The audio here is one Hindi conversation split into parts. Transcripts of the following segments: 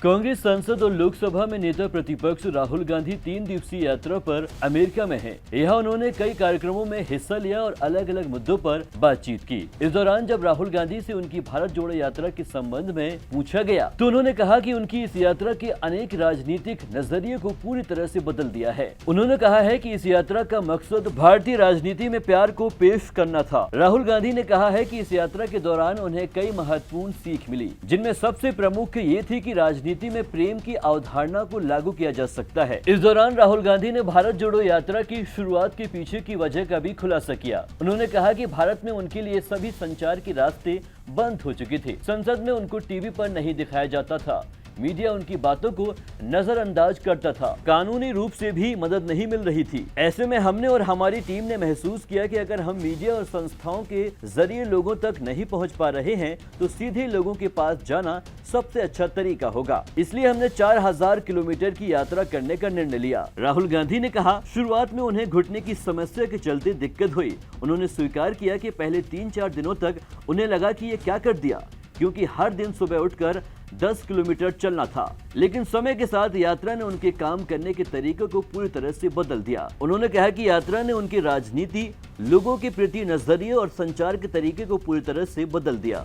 कांग्रेस सांसद और लोकसभा में नेता प्रतिपक्ष राहुल गांधी 3 दिवसीय यात्रा पर अमेरिका में हैं। यहाँ उन्होंने कई कार्यक्रमों में हिस्सा लिया और अलग अलग मुद्दों पर बातचीत की। इस दौरान जब राहुल गांधी से उनकी भारत जोड़ो यात्रा के संबंध में पूछा गया तो उन्होंने कहा कि उनकी इस यात्रा के अनेक राजनीतिक नजरिए को पूरी तरह से बदल दिया है। उन्होंने कहा है कि इस यात्रा का मकसद भारतीय राजनीति में प्यार को पेश करना था। राहुल गांधी ने कहा है कि इस यात्रा के दौरान उन्हें कई महत्वपूर्ण सीख मिली, जिनमें सबसे प्रमुख ये थी कि राजनीति में प्रेम की अवधारणा को लागू किया जा सकता है। इस दौरान राहुल गांधी ने भारत जोड़ो यात्रा की शुरुआत के पीछे की वजह का भी खुलासा किया। उन्होंने कहा कि भारत में उनके लिए सभी संचार के रास्ते बंद हो चुके थे। संसद में उनको टीवी पर नहीं दिखाया जाता था, मीडिया उनकी बातों को नजरअंदाज करता था, कानूनी रूप से भी मदद नहीं मिल रही थी। ऐसे में हमने और हमारी टीम ने महसूस किया कि अगर हम मीडिया और संस्थाओं के जरिए लोगों तक नहीं पहुंच पा रहे हैं तो सीधे लोगों के पास जाना सबसे अच्छा तरीका होगा। इसलिए हमने 4000 किलोमीटर की यात्रा करने का निर्णय लिया। राहुल गांधी ने कहा, शुरुआत में उन्हें घुटने की समस्या के चलते दिक्कत हुई। उन्होंने स्वीकार किया कि पहले 3-4 दिनों तक उन्हें लगा कि ये क्या कर दिया, क्योंकि हर दिन सुबह उठकर 10 किलोमीटर चलना था। लेकिन समय के साथ यात्रा ने उनके काम करने के तरीके को पूरी तरह से बदल दिया। उन्होंने कहा कि यात्रा ने उनकी राजनीति, लोगों के प्रति नजरिए और संचार के तरीके को पूरी तरह से बदल दिया।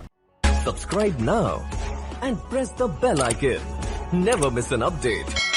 Subscribe now and press the bell icon. Never miss an update.